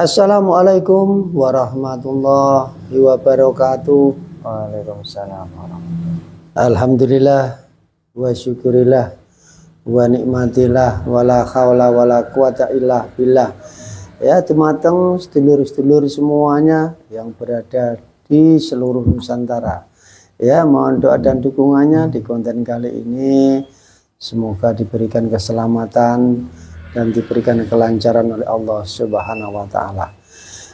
Assalamualaikum warahmatullahi wabarakatuh. Waalaikumsalam warahmatullahi. Alhamdulillah wa syukurillah wa nikmatillah wala haula wala quwata illa billah. Ya, teman-teman, sedulur-sedulur semuanya yang berada di seluruh Nusantara. Ya, mohon doa dan dukungannya di konten kali ini. Semoga diberikan keselamatan dan diberikan kelancaran oleh Allah Subhanahu wa taala.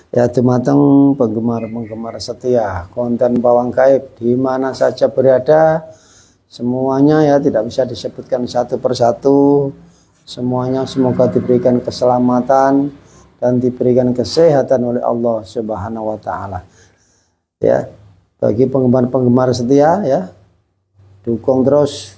Ya, teman-teman, penggemar-penggemar setia konten Pawang Gaib di mana saja berada, semuanya ya tidak bisa disebutkan satu persatu. Semuanya semoga diberikan keselamatan dan diberikan kesehatan oleh Allah Subhanahu wa taala. Ya, bagi penggemar-penggemar setia ya, dukung terus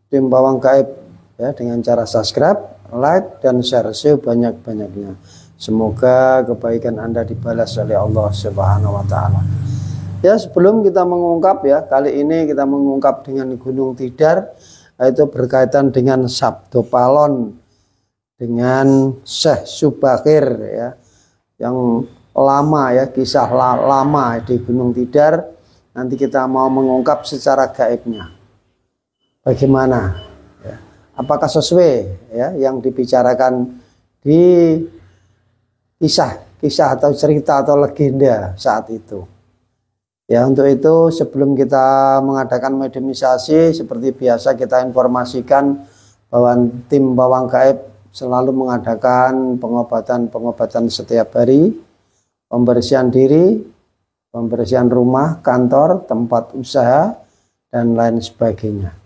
tim Pawang Gaib ya dengan cara subscribe, like dan share sebanyak-banyaknya. Semoga kebaikan Anda dibalas oleh Allah Subhanahu wa taala. Ya, sebelum kita mengungkap ya, kali ini kita mengungkap dengan Gunung Tidar, yaitu berkaitan dengan Sabdo Palon dengan Syekh Subakir ya, yang lama ya, kisah lama di Gunung Tidar. Nanti kita mau mengungkap secara gaibnya. Bagaimana? Apakah sesuai ya yang dibicarakan di kisah atau cerita atau legenda saat itu? Ya, untuk itu sebelum kita mengadakan mediumisasi, seperti biasa kita informasikan bahwa tim Pawang Gaib selalu mengadakan pengobatan setiap hari, pembersihan diri, pembersihan rumah, kantor, tempat usaha, dan lain sebagainya.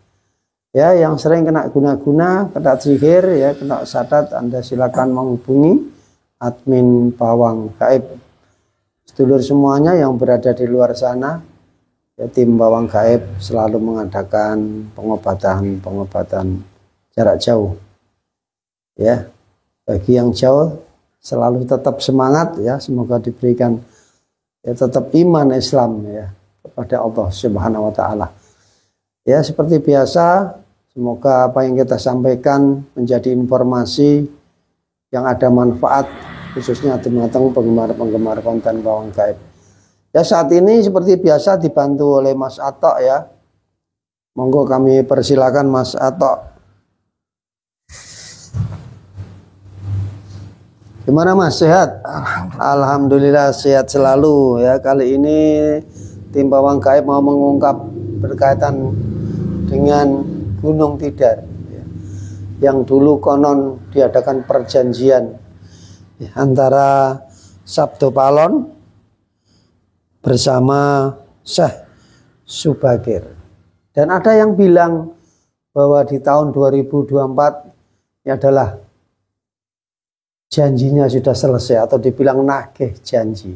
Ya, yang sering kena guna-guna, kena sihir, ya, kena sadat, Anda silakan menghubungi admin Pawang Gaib. Sedulur semuanya yang berada di luar sana, ya, tim Pawang Gaib selalu mengadakan pengobatan jarak jauh. Ya, bagi yang jauh selalu tetap semangat ya, semoga diberikan ya tetap iman Islam ya kepada Allah Subhanahu wa taala. Ya, seperti biasa, semoga apa yang kita sampaikan menjadi informasi yang ada manfaat, khususnya teman-teman penggemar konten Pawang Gaib. Ya, saat ini seperti biasa dibantu oleh Mas Atok ya. Monggo kami persilakan Mas Atok. Gimana Mas, sehat? Alhamdulillah sehat selalu ya. Kali ini tim Pawang Gaib mau mengungkap berkaitan dengan Gunung Tidar ya, yang dulu konon diadakan perjanjian ya, antara Sabdo Palon bersama Syekh Subakir. Dan ada yang bilang bahwa di tahun 2024 ini adalah janjinya sudah selesai atau dibilang nagih janji.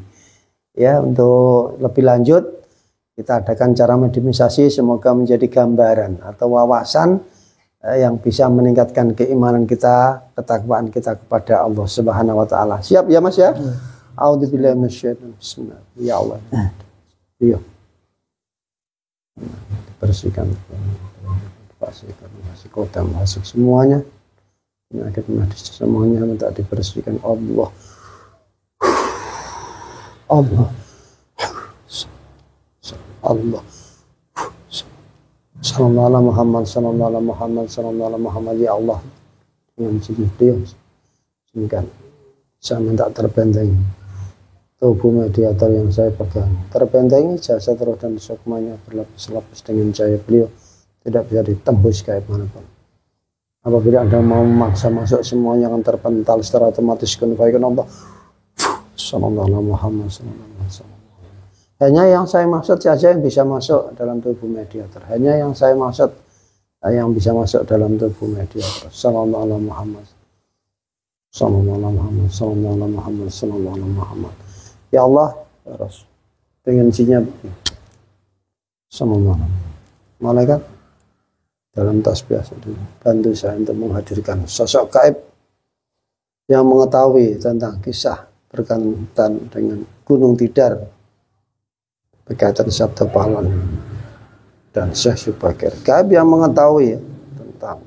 Ya, untuk lebih lanjut kita adakan cara mediumisasi, semoga menjadi gambaran atau wawasan yang bisa meningkatkan keimanan kita, ketakwaan kita kepada Allah Subhanahu wa taala. Siap ya Mas ya? A'udzubillahi minasyaitonir rajim. Bismillah. Ya Allah. Iya. Bersihkan masuk semuanya. Penyakit medis semuanya minta dibersihkan Allah. Allah. Sallallahu alaihi Muhammad, sallallahu alaihi Muhammad, sallallahu alaihi Muhammad. Ya Allah, dengan sini dia sehingga saya minta terbentengi tubuh mediator yang saya pegang, terbentengi jasa terus dan sukmanya berlapis-lapis dengan cahaya beliau, tidak bisa ditembus gaib manapun. Apabila Anda mau memaksa masuk, semuanya akan terpental secara otomatis kunfaikan Allah. Sallallahu alaihi Muhammad, sallallahu alaihi wasallam. Hanya yang saya maksud saja yang bisa masuk dalam tubuh mediator. Hanya yang saya maksud yang bisa masuk dalam tubuh mediator. Sallallahu alaihi Muhammad, sallallahu alaihi Muhammad, sallallahu alaihi Muhammad, sallallahu alaihi Muhammad. Ya Allah, terus dengan sinya sallallahu alaihi malaikat dalam tasbih bantu saya untuk menghadirkan sosok gaib yang mengetahui tentang kisah berkaitan dengan Gunung Tidar, berkaitan Sabdo Palon dan Syekh Subakir. Gaib yang mengetahui tentang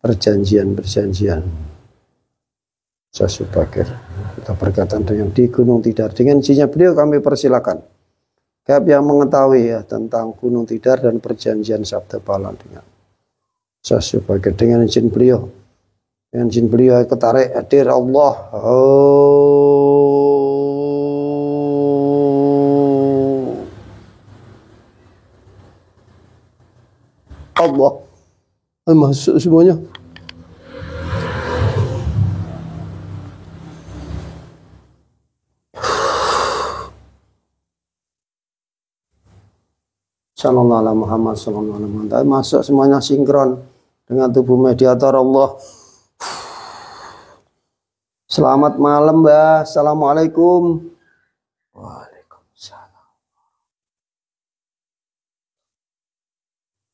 perjanjian Syekh Subakir. Kita berkaitan dengan di Gunung Tidar. Dengan izinnya beliau kami persilakan. Siapa yang mengetahui ya tentang Gunung Tidar dan perjanjian Sabda Palan dengan Syekh Subakir, dengan izin beliau. Dengan izin beliau ketarik hadir Allah. Allah. Masuk semuanya. Sallallahu alaihi Muhammad sallallahu alaihi Muhammad. Masuk semuanya sinkron dengan tubuh mediator Allah. Selamat malam, Mbah. Assalamualaikum. Waalaikumsalam.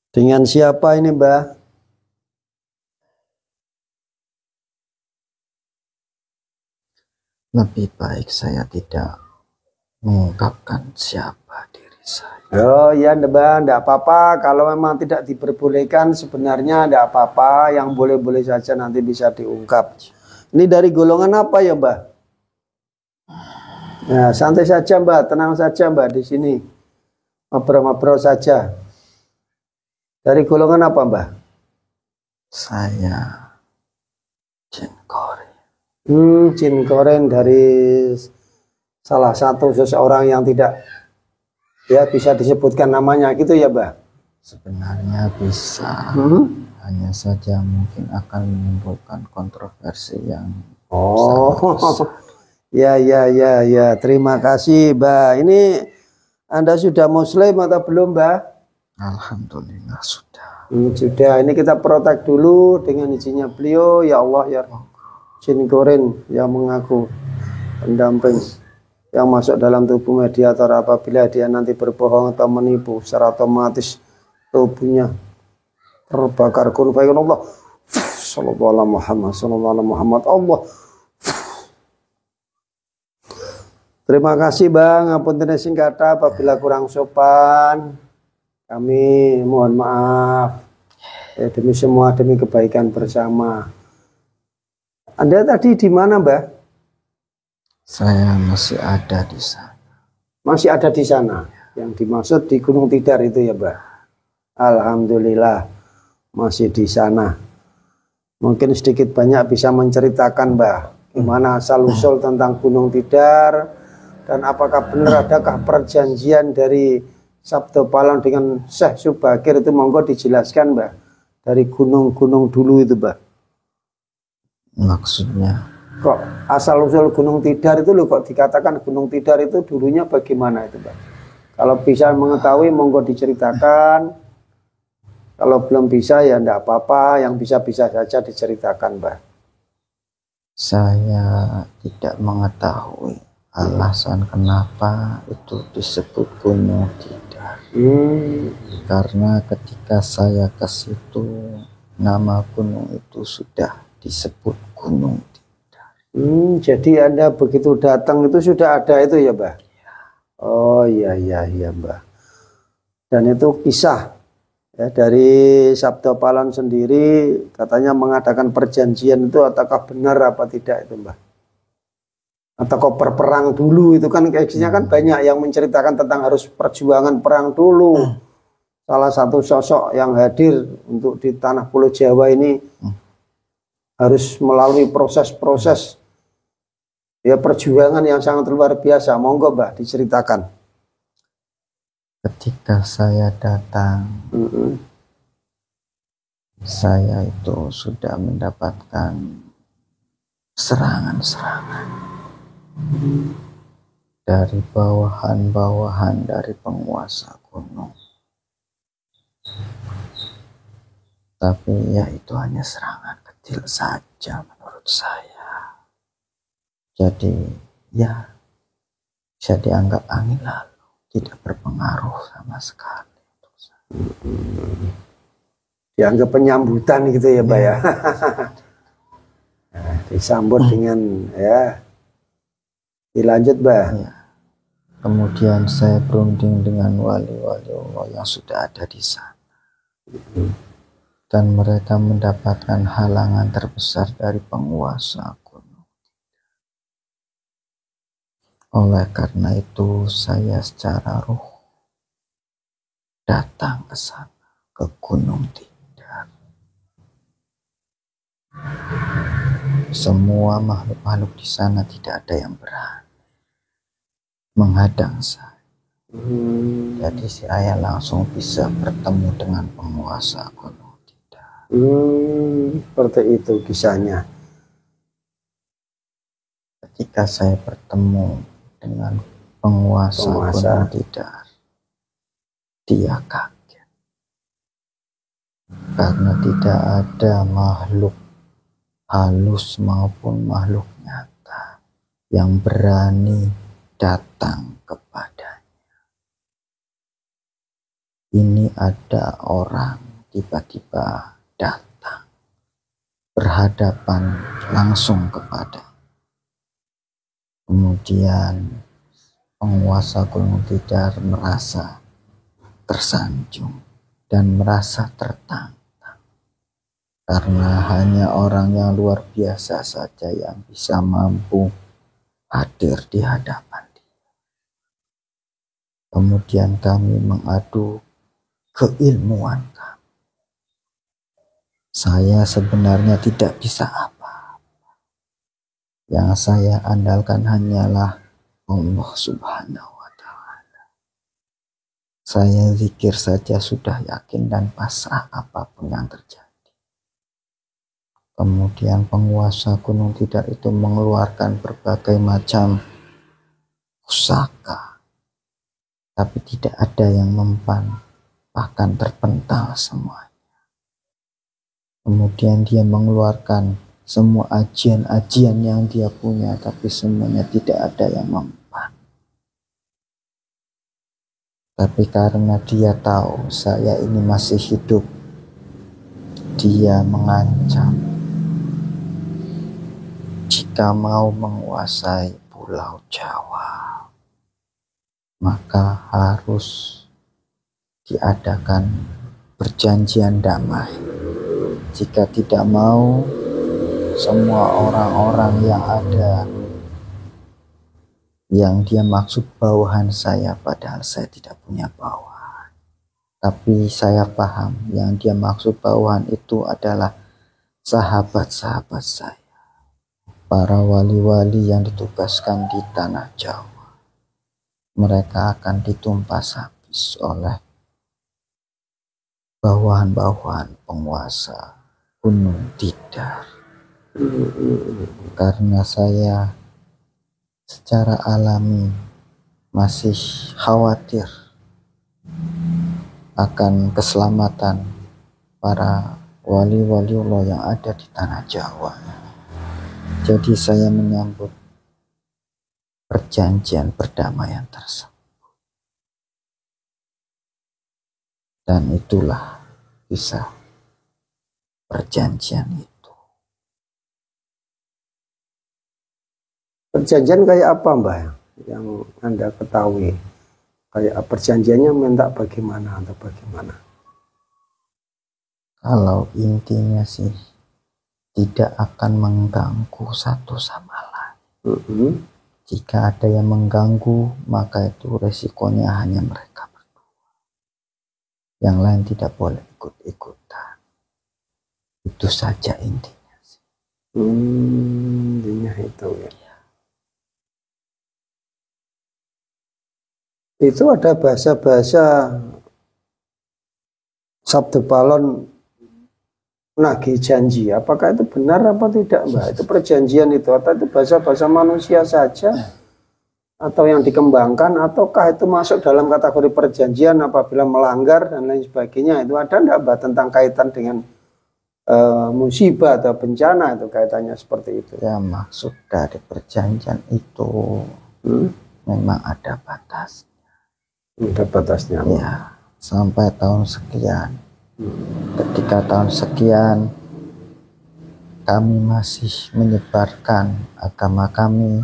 Dengan siapa ini, Mbah? Lebih baik saya tidak mengungkapkan siapa diri saya. Oh ya, Mbah, enggak apa-apa. Kalau memang tidak diperbolehkan sebenarnya enggak apa-apa. Yang boleh-boleh saja nanti bisa diungkap. Ini dari golongan apa ya, Mbah? Nah, santai saja, Mbah. Tenang saja, Mbah, di sini. Ngobrol-ngobrol saja. Dari golongan apa, Mbah? Saya Jin Koren. Jin Koren dari salah satu seseorang yang tidak ya bisa disebutkan namanya gitu ya, Mbah? Sebenarnya bisa. Hanya saja mungkin akan menimbulkan kontroversi yang besar. Ya. Terima kasih, Mbah. Ini Anda sudah muslim atau belum, Mbah? Alhamdulillah sudah. Sudah. Ini kita protek dulu dengan izinnya beliau. Ya Allah, ya Jin Koren yang mengaku pendamping yang masuk dalam tubuh mediator apabila dia nanti berbohong atau menipu secara otomatis tubuhnya terbakar. Kun fayakun Allah. Sallallahu alaihi Muhammad, sallallahu alaihi Muhammad. Allah. Terima kasih, Bang. Ngapunten sing kata apabila kurang sopan. Kami mohon maaf. Demi semua, demi kebaikan bersama. Anda tadi di mana, Mbah? Saya masih ada di sana. Masih ada di sana. Yang dimaksud di Gunung Tidar itu ya, Mbah? Alhamdulillah masih di sana. Mungkin sedikit banyak bisa menceritakan, Mbah, gimana asal usul tentang Gunung Tidar dan apakah benar adakah perjanjian dari Sabda Palan dengan Syekh Subakir itu, monggo dijelaskan, Mbah, dari gunung-gunung dulu itu, Mbah. Maksudnya kok asal usul Gunung Tidar itu loh, kok dikatakan Gunung Tidar itu dulunya bagaimana itu, Mbah? Kalau bisa mengetahui monggo diceritakan. Kalau belum bisa ya enggak apa-apa, yang bisa-bisa saja diceritakan, Mbah. Saya tidak mengetahui alasan kenapa itu disebut Gunung Tidar. Karena ketika saya ke situ, nama gunung itu sudah disebut Gunung Tidar. Jadi Anda begitu datang itu sudah ada itu ya, Mbah? Oh iya, Mbah. Dan itu kisah ya, dari Sabda Palan sendiri katanya mengadakan perjanjian itu, apakah benar apa tidak itu, Mbah? Atau kok berperang dulu itu kan kayaknya kan banyak yang menceritakan tentang harus perjuangan perang dulu. Salah satu sosok yang hadir untuk di tanah Pulau Jawa ini harus melalui proses-proses ya perjuangan yang sangat luar biasa. Monggo, Mbah, diceritakan. Ketika saya datang, saya itu sudah mendapatkan serangan-serangan dari bawahan-bawahan dari penguasa gunung. Tapi ya itu hanya serangan kecil saja menurut saya. Jadi ya bisa dianggap angin lalu, tidak berpengaruh sama sekali untuk saya. Dianggap penyambutan gitu ya, Mbah ya. Nah, disambut dengan ya. Dilanjut, Mbah. Ya. Kemudian saya berunding dengan wali-wali Allah yang sudah ada di sana. Dan mereka mendapatkan halangan terbesar dari penguasa gunung. Oleh karena itu saya secara ruh datang ke sana, ke Gunung Tidar. Semua makhluk-makhluk di sana tidak ada yang berani menghadang saya. Jadi saya langsung bisa bertemu dengan penguasa Gunung Tidar. Seperti itu kisahnya. Ketika saya bertemu dengan penguasa Gunung Tidar, dia kaget karena tidak ada makhluk halus maupun makhluk nyata yang berani datang kepadanya. Ini ada orang tiba-tiba datang berhadapan langsung kepada. Kemudian penguasa Gunung Tidar merasa tersanjung dan merasa tertantang karena hanya orang yang luar biasa saja yang bisa mampu hadir di hadapan dia. Kemudian kami mengadu keilmuan kami. Saya sebenarnya tidak bisa apa. Yang saya andalkan hanyalah Allah Subhanahu wa Ta'ala. Saya zikir saja sudah yakin dan pasrah apapun yang terjadi. Kemudian penguasa Gunung Tidar itu mengeluarkan berbagai macam pusaka, tapi tidak ada yang mempan, bahkan terpental semuanya. Kemudian dia mengeluarkan semua ajian-ajian yang dia punya, tapi semuanya tidak ada yang mempan. Tapi karena dia tahu saya ini masih hidup, dia mengancam jika mau menguasai Pulau Jawa, maka harus diadakan perjanjian damai. Jika tidak mau, semua orang-orang yang ada yang dia maksud bawahan saya, padahal saya tidak punya bawahan. Tapi saya paham yang dia maksud bawahan itu adalah sahabat-sahabat saya, para wali-wali yang ditugaskan di tanah Jawa. Mereka akan ditumpas habis oleh bawahan-bawahan penguasa Gunung Tidar. Karena saya secara alami masih khawatir akan keselamatan para wali-wali Allah yang ada di tanah Jawa. Jadi saya menyambut perjanjian perdamaian tersebut. Dan itulah bisa perjanjian itu. Perjanjian kayak apa, Mbah, yang Anda ketahui? Kayak perjanjiannya minta bagaimana atau bagaimana? Kalau intinya sih tidak akan mengganggu satu sama lain. Jika ada yang mengganggu, maka itu resikonya hanya mereka berdua. Yang lain tidak boleh ikut-ikutan. Itu saja intinya sih. Intinya itu ya. Itu ada bahasa-bahasa Sabtu Palon nagih janji. Apakah itu benar apa tidak, Mbak? Itu perjanjian itu, atau itu bahasa-bahasa manusia saja, atau yang dikembangkan, ataukah itu masuk dalam kategori perjanjian apabila melanggar dan lain sebagainya? Itu ada enggak, Mbak, tentang kaitan dengan musibah atau bencana, itu kaitannya seperti itu? Ya, maksud dari perjanjian itu memang ada batasnya. Ada batasnya. Ya, sampai tahun sekian. Ketika tahun sekian kami masih menyebarkan agama kami,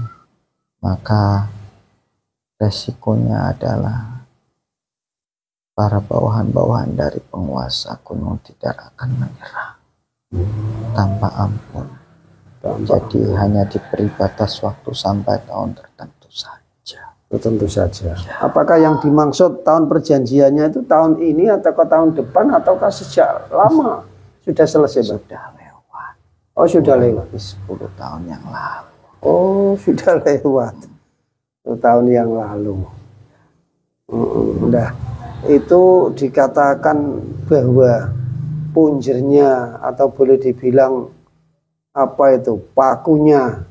maka resikonya adalah para bawahan-bawahan dari penguasa Gunung Tidar akan menyerang tanpa ampun. Jadi hanya diberi batas waktu sampai tahun tertentu saja. tentu saja. Apakah yang dimaksud tahun perjanjiannya itu tahun ini atau ke tahun depan ataukah sejak lama sudah selesai, Pak? Sudah lewat. Oh, sudah lewat. 10 tahun yang lalu. Oh, sudah lewat. 10 tahun yang lalu. Nah, itu dikatakan bahwa punjernya atau boleh dibilang apa itu pakunya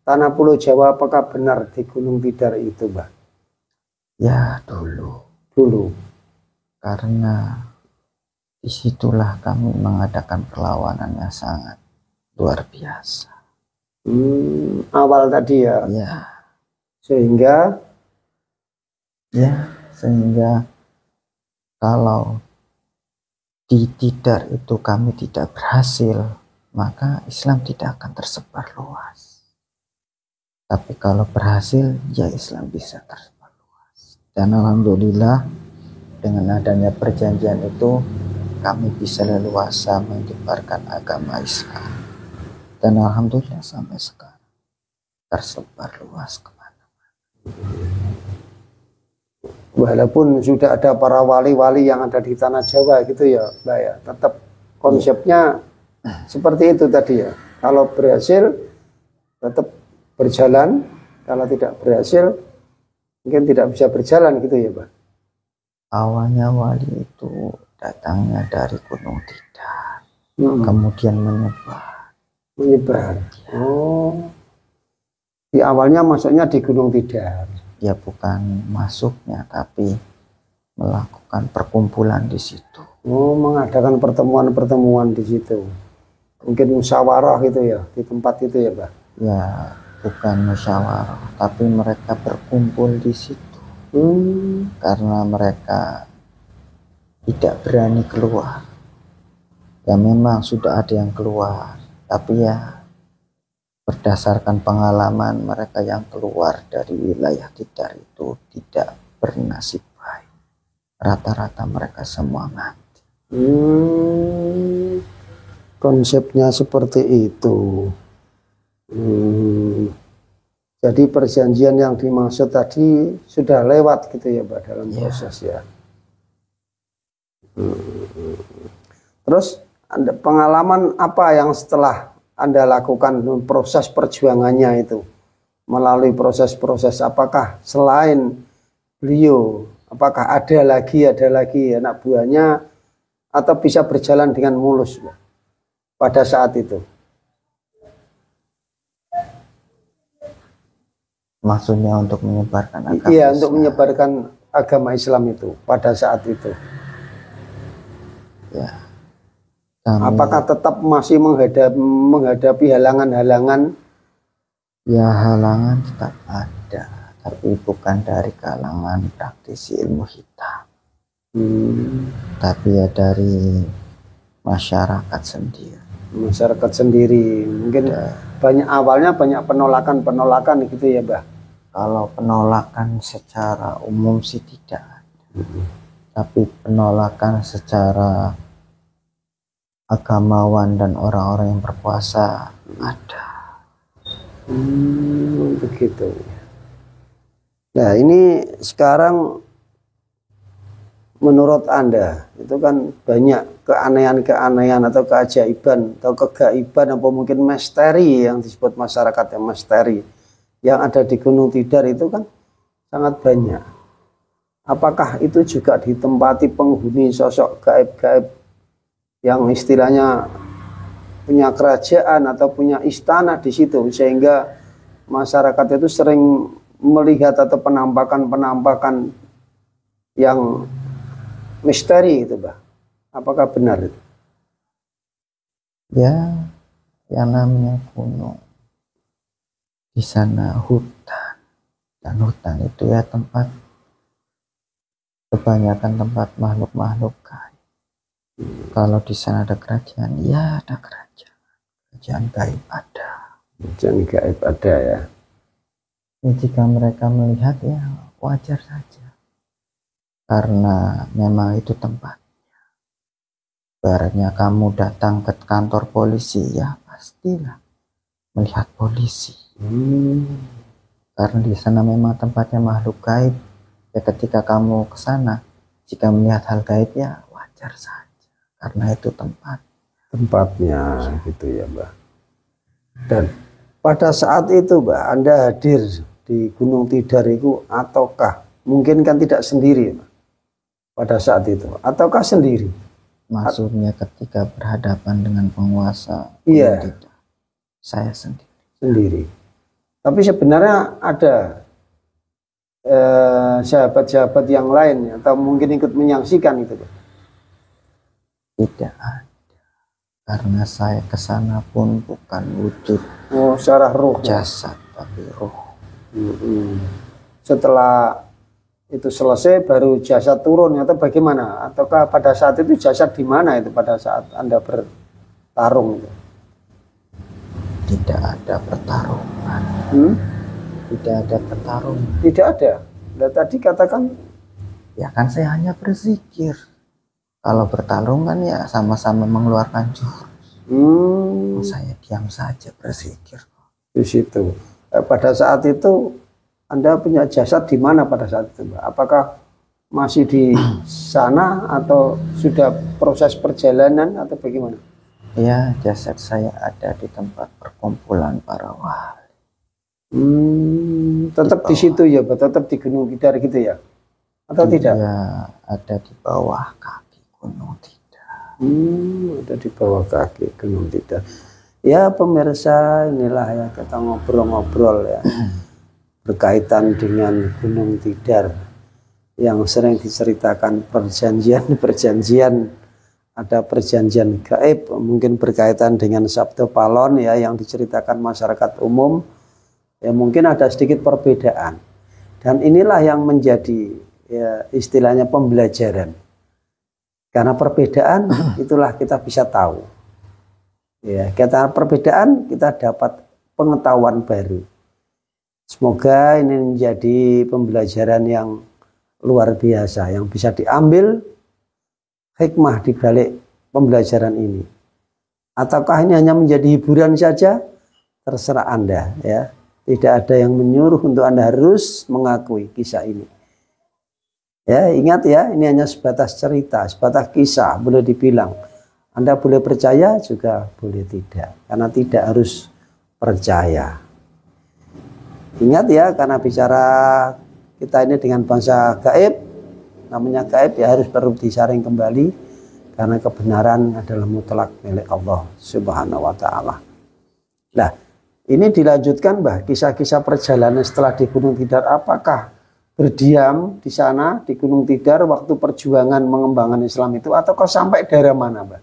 tanah Pulau Jawa, apakah benar di Gunung Tidar itu, Mbak? Ya, dulu. Karena disitulah kami mengadakan perlawanan yang sangat luar biasa. Awal tadi ya. Ya. Sehingga kalau di Tidar itu kami tidak berhasil, maka Islam tidak akan tersebar luas. Tapi kalau berhasil, ya Islam bisa tersebar luas. Dan alhamdulillah dengan adanya perjanjian itu kami bisa leluasa menyebarkan agama Islam. Dan alhamdulillah sampai sekarang tersebar luas kemana-mana. Walaupun sudah ada para wali-wali yang ada di tanah Jawa gitu ya, Mbak ya, tetap konsepnya seperti itu tadi ya. Kalau berhasil tetap berjalan, kalau tidak berhasil mungkin tidak bisa berjalan gitu ya, Mbak. Awalnya wali itu datangnya dari Gunung Tidar, kemudian menyebar. Oh, di awalnya masuknya di Gunung Tidar. Ya bukan masuknya, tapi melakukan perkumpulan di situ. Oh, mengadakan pertemuan-pertemuan di situ. Mungkin musyawarah gitu ya, di tempat itu ya, Pak? Ya, bukan musyawarah, tapi mereka berkumpul di situ. Karena mereka tidak berani keluar. Ya memang sudah ada yang keluar, tapi ya berdasarkan pengalaman mereka yang keluar dari wilayah Tidar itu tidak bernasib baik. Rata-rata mereka semua mati. Konsepnya seperti itu. Jadi perjanjian yang dimaksud tadi sudah lewat gitu ya, Pak, dalam proses ya. Terus pengalaman apa yang setelah Anda lakukan proses perjuangannya itu, melalui proses-proses, apakah selain beliau, apakah ada lagi anak buahnya atau bisa berjalan dengan mulus pada saat itu? Maksudnya untuk menyebarkan agama Islam. Untuk menyebarkan agama Islam itu pada saat itu. Ya. Apakah tetap masih menghadapi halangan-halangan? Ya, halangan tetap ada, tapi bukan dari kalangan praktisi ilmu hitam. Tapi ya dari masyarakat sendiri. Masyarakat sendiri. Mungkin awalnya banyak penolakan gitu ya, Mbah? Kalau penolakan secara umum sih tidak ada. Tapi penolakan secara agamawan dan orang-orang yang berpuasa ada. Begitu. Nah, ini sekarang menurut Anda itu kan banyak keanehan-keanehan atau keajaiban atau kegaiban apa mungkin misteri yang disebut masyarakat yang misteri yang ada di Gunung Tidar itu kan sangat banyak. Apakah itu juga ditempati penghuni sosok gaib-gaib yang istilahnya punya kerajaan atau punya istana di situ, sehingga masyarakat itu sering melihat atau penampakan-penampakan yang misteri itu, Pak? Apakah benar itu? Ya, yang namanya gunung, di sana hutan, dan hutan itu ya tempat kebanyakan tempat makhluk-makhluk gaib. Kalau di sana ada kerajaan, ya ada kerajaan gaib ada. Kerajaan gaib ada ya. Jika mereka melihat ya wajar saja, karena memang itu tempatnya. Ibaratnya kamu datang ke kantor polisi, ya pastilah melihat polisi. Karena di sana memang tempatnya makhluk gaib. Ya ketika kamu ke sana, jika melihat hal gaib ya wajar saja. Karena itu tempatnya gitu ya Mbah. Dan pada saat itu Mbah, Anda hadir di Gunung Tidar itu ataukah mungkin kan tidak sendiri Mbah, pada saat itu ataukah sendiri? Maksudnya ketika berhadapan dengan penguasa. Iya. Tidak. Saya Sendiri. Tapi sebenarnya ada sahabat-sahabat yang lain atau mungkin ikut menyaksikan itu Mbah? Tidak ada. Karena saya kesana pun bukan wujud secara roh jasad, tapi roh. Setelah itu selesai baru jasad turun atau bagaimana? Ataukah pada saat itu jasad di mana itu pada saat Anda bertarung itu? Tidak ada pertarungan. Tidak ada pertarungan. Tidak ada. Dan tadi katakan ya kan saya hanya berzikir. Kalau pertarungan ya sama-sama mengeluarkan jurus. Saya diam saja berzikir. Di situ. Pada saat itu Anda punya jasad di mana pada saat itu, Mbak? Apakah masih di sana atau sudah proses perjalanan atau bagaimana? Ya, jasad saya ada di tempat perkumpulan para wali. Tetap di situ ya, Mbak? Tetap di Gunung Tidar gitu ya? Atau tidak? Ya, ada di bawah kaki Gunung Tidar. Ada di bawah kaki Gunung Tidar. Ya pemirsa, inilah ya kita ngobrol-ngobrol ya berkaitan dengan Gunung Tidar yang sering diceritakan perjanjian, ada perjanjian gaib mungkin berkaitan dengan Sabda Palon ya yang diceritakan masyarakat umum ya, mungkin ada sedikit perbedaan dan inilah yang menjadi ya, istilahnya pembelajaran, karena perbedaan itulah kita bisa tahu ya, karena perbedaan kita dapat pengetahuan baru. Semoga ini menjadi pembelajaran yang luar biasa yang bisa diambil hikmah di balik pembelajaran ini. Ataukah ini hanya menjadi hiburan saja? Terserah Anda ya. Tidak ada yang menyuruh untuk Anda harus mengakui kisah ini. Ya, ingat ya, ini hanya sebatas cerita, sebatas kisah, boleh dibilang. Anda boleh percaya juga boleh tidak, karena tidak harus percaya. Ingat ya, karena bicara kita ini dengan bangsa gaib, namanya gaib ya harus perlu disaring kembali, karena kebenaran adalah mutlak milik Allah Subhanahu wa Ta'ala. Nah, ini dilanjutkan Mbah, kisah-kisah perjalanan setelah di Gunung Tidar. Apakah berdiam di sana di Gunung Tidar waktu perjuangan mengembangkan Islam itu, ataukah sampai daerah mana Mbah?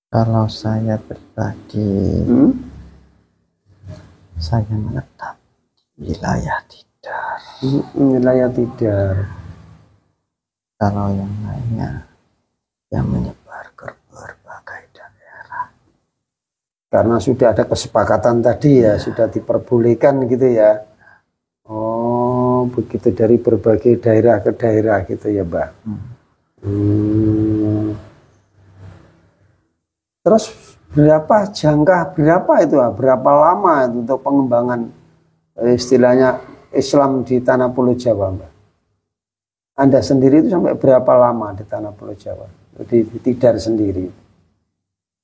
Kalau saya pribadi, saya menetap di wilayah Tidar. Wilayah Tidar. Kalau yang lainnya yang menyebar ke berbagai daerah. Karena sudah ada kesepakatan tadi ya, sudah diperbolehkan gitu ya. Oh, begitu, dari berbagai daerah ke daerah gitu ya, Mbak. Terus berapa itu, berapa lama itu untuk pengembangan istilahnya Islam di tanah Pulau Jawa, Mbak? Anda sendiri itu sampai berapa lama di tanah Pulau Jawa, di Tidar sendiri?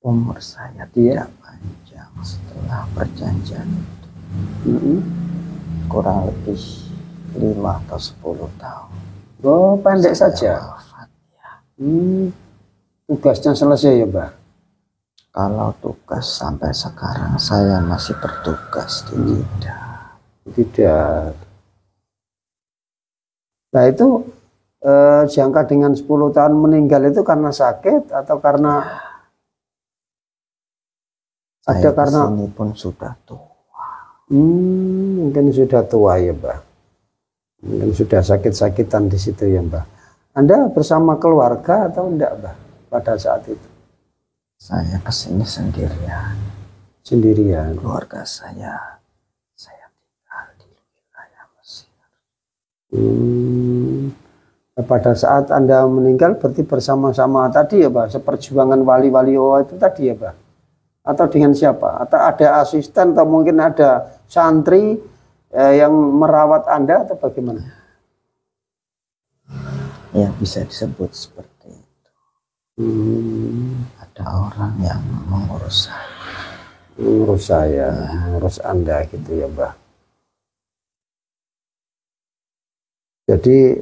Umur saya tidak panjang setelah perjanjian itu. Kurang lebih 5 atau 10 tahun. Oh, pendek saja. Wafat, ya. Tugasnya selesai ya, Mbak? Kalau tugas sampai sekarang saya masih bertugas di Tidar. Tidak. Nah itu jangka dengan 10 tahun meninggal itu karena sakit atau karena saya karena ini pun sudah tua. Mungkin sudah tua ya, Mbak. Mungkin sudah sakit-sakitan di situ ya, Mbak. Anda bersama keluarga atau enggak, Mbak, pada saat itu? Saya kesini sendirian. Sendirian. Keluarga saya tinggal di wilayah Mesir. Pada saat Anda meninggal berarti bersama-sama tadi ya, Pak, seperjuangan wali-wali itu tadi ya, Pak? Atau dengan siapa? Atau ada asisten atau mungkin ada santri yang merawat Anda atau bagaimana? Ya bisa disebut seperti itu. Ada orang yang mengurus saya. Mengurus saya, mengurus Anda gitu ya, Mbah. Jadi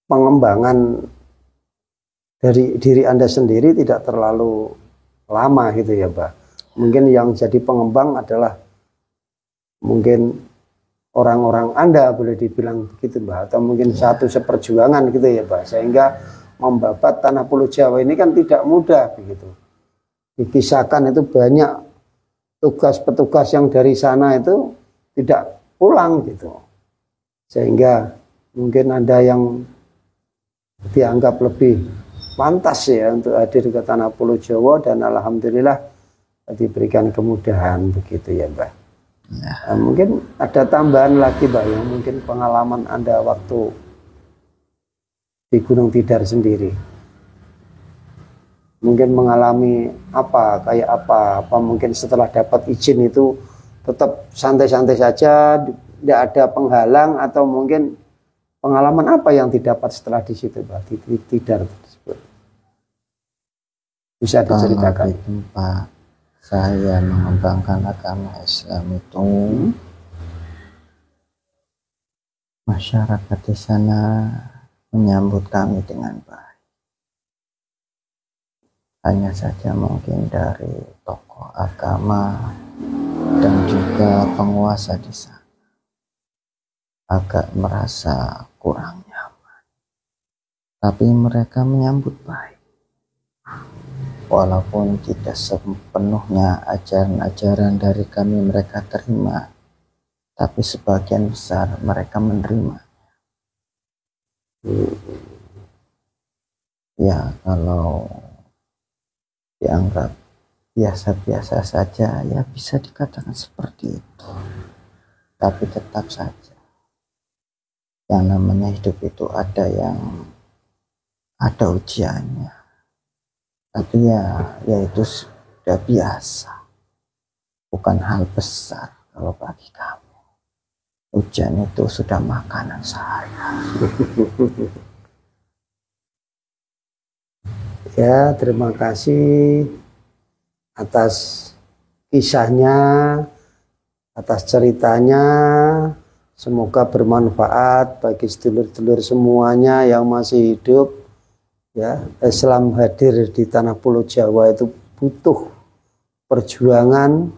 pengembangan dari diri Anda sendiri tidak terlalu lama gitu ya, Mbah. Mungkin yang jadi pengembang adalah mungkin orang-orang Anda, boleh dibilang begitu, Mbah, atau mungkin satu seperjuangan gitu ya, Mbah, sehingga membabat tanah Pulau Jawa ini kan tidak mudah begitu. Dikisahkan itu banyak tugas petugas yang dari sana itu tidak pulang gitu, sehingga mungkin ada yang dianggap lebih pantas ya untuk hadir ke tanah Pulau Jawa, dan alhamdulillah diberikan kemudahan begitu ya, Mbak. Nah, mungkin ada tambahan lagi, Mbak, yang mungkin pengalaman Anda waktu di Gunung Tidar sendiri. Mungkin mengalami apa, kayak apa mungkin setelah dapat izin itu tetap santai-santai saja, tidak ada penghalang, atau mungkin pengalaman apa yang didapat setelah di situ, Mbak, di Tidar tersebut? Bisa diceritakan. Kalau di tempat saya mengembangkan agama Islam itu, masyarakat di sana menyambut kami dengan baik. Hanya saja mungkin dari tokoh agama dan juga penguasa di sana agak merasa kurang nyaman, tapi mereka menyambut baik. Walaupun tidak sepenuhnya ajaran-ajaran dari kami mereka terima, tapi sebagian besar mereka menerima. Ya, kalau dianggap biasa-biasa saja, ya bisa dikatakan seperti itu. Tapi tetap saja, yang namanya hidup itu ada ujiannya. Tapi ya itu sudah biasa, bukan hal besar kalau bagi kami. Hujan itu sudah makanan saya. Ya, terima kasih atas kisahnya, atas ceritanya. Semoga bermanfaat bagi sedulur-sedulur semuanya yang masih hidup. Ya, Islam hadir di tanah Pulau Jawa itu butuh perjuangan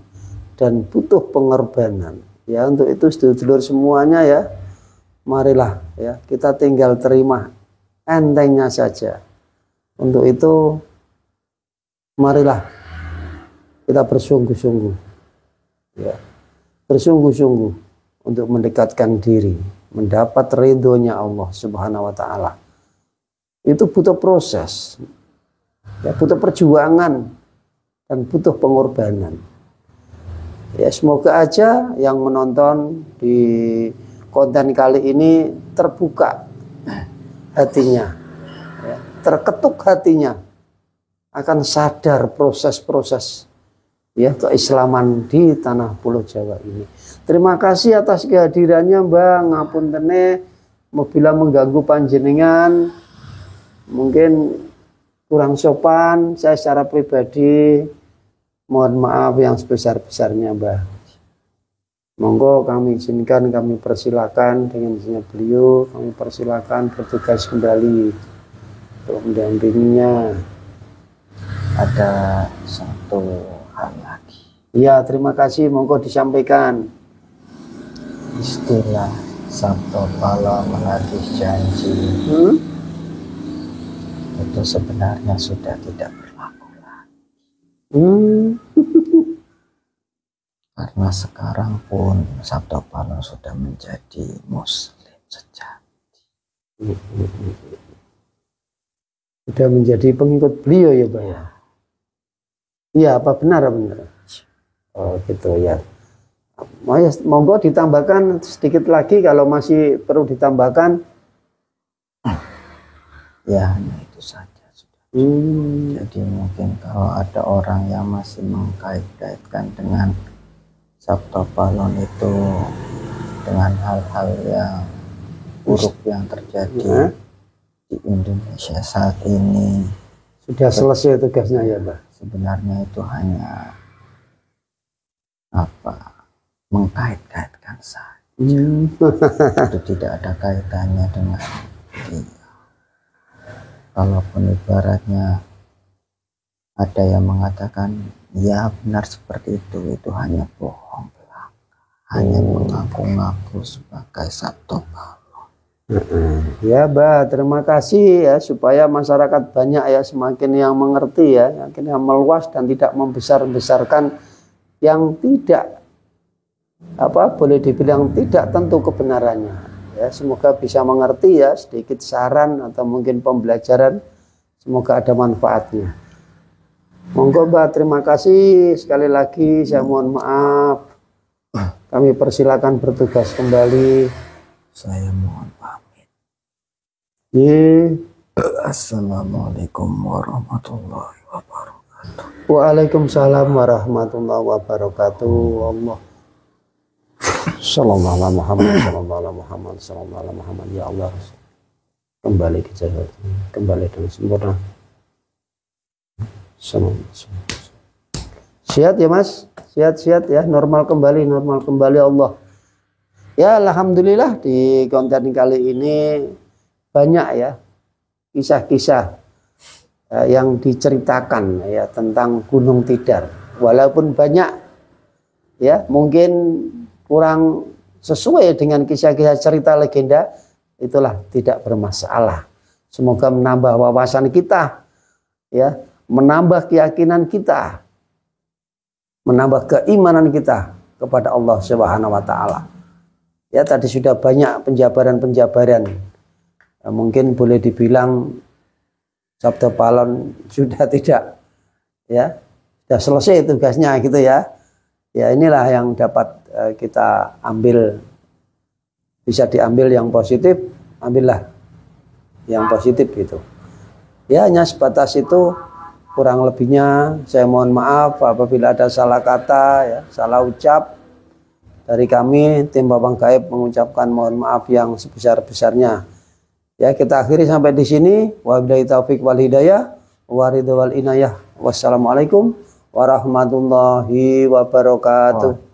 dan butuh pengorbanan. Ya, untuk itu sedulur-sedulur semuanya ya, marilah ya kita tinggal terima entengnya saja. Untuk itu marilah kita bersungguh-sungguh, ya, bersungguh-sungguh untuk mendekatkan diri, mendapat ridhonya Allah Subhanahu wa Ta'ala. Itu butuh proses, ya, butuh perjuangan dan butuh pengorbanan. Ya, semoga aja yang menonton di konten kali ini terbuka hatinya, ya, terketuk hatinya, akan sadar proses-proses ya keislaman di tanah Pulau Jawa ini. Terima kasih atas kehadirannya, Mbak. Ngapuntene bila mengganggu panjenengan. Mungkin kurang sopan, saya secara pribadi mohon maaf yang sebesar-besarnya, Mbak. Monggo kami izinkan, kami persilakan dengan izinnya beliau, kami persilakan bertugas kembali untuk mendampinginya. Ada satu hal lagi. Ya, terima kasih, monggo disampaikan. Istilah sabto pala menagih janji itu sebenarnya sudah tidak berlaku lagi. Karena sekarang pun Sabto Pala sudah menjadi muslim sejati. Sudah menjadi pengikut beliau ya, Pak? Iya, apa benar? Oh gitu ya. Monggo ditambahkan sedikit lagi kalau masih perlu ditambahkan. Ya, hanya itu saja sudah. Jadi mungkin kalau ada orang yang masih mengkait-kaitkan dengan Sabto Palon itu dengan hal-hal yang buruk yang terjadi di Indonesia saat ini. Sudah selesai tugasnya ya Mbah? Sebenarnya itu hanya mengkait-kaitkan saja. Itu tidak ada kaitannya dengan dia. Kalaupun ibaratnya ada yang mengatakan ya benar seperti itu hanya bohong belaka, hanya mengaku-ngaku sebagai satu balon. Ya Mbah, terima kasih ya, supaya masyarakat banyak ya, semakin yang mengerti ya, semakin yang meluas dan tidak membesar-besarkan yang tidak boleh dibilang tidak tentu kebenarannya. Ya, semoga bisa mengerti ya, sedikit saran atau mungkin pembelajaran, semoga ada manfaatnya. Monggo Mbah, terima kasih sekali lagi, saya mohon maaf. Kami persilakan bertugas kembali. Saya mohon pamit. Assalamualaikum warahmatullahi wabarakatuh. Waalaikumsalam warahmatullahi wabarakatuh. Allah. Sallallahu alaihi Muhammad, sallallahu alaihi Muhammad, sallallahu alaihi Muhammad. Ya Allah, kembali ke jalan, kembali dengan sempurna. Sehat ya Mas, sehat ya, normal kembali Allah. Ya alhamdulillah, di konten kali ini banyak ya kisah-kisah yang diceritakan ya tentang Gunung Tidar. Walaupun banyak ya mungkin kurang sesuai dengan kisah-kisah cerita legenda, itulah tidak bermasalah. Semoga menambah wawasan kita ya, menambah keyakinan kita, menambah keimanan kita kepada Allah Subhanahu wa taala. Ya, tadi sudah banyak penjabaran-penjabaran. Mungkin boleh dibilang Sabda Palon sudah tidak ya, sudah selesai tugasnya gitu ya. Ya, inilah yang dapat kita ambil, bisa diambil yang positif, ambillah yang positif gitu. Ya, hanya sebatas itu, kurang lebihnya saya mohon maaf apabila ada salah kata ya, salah ucap. Dari kami tim Babang Gaib mengucapkan mohon maaf yang sebesar-besarnya. Ya, kita akhiri sampai di sini. Wabillahi taufik wal hidayah, waridho wal inayah. Wassalamualaikum warahmatullahi wabarakatuh.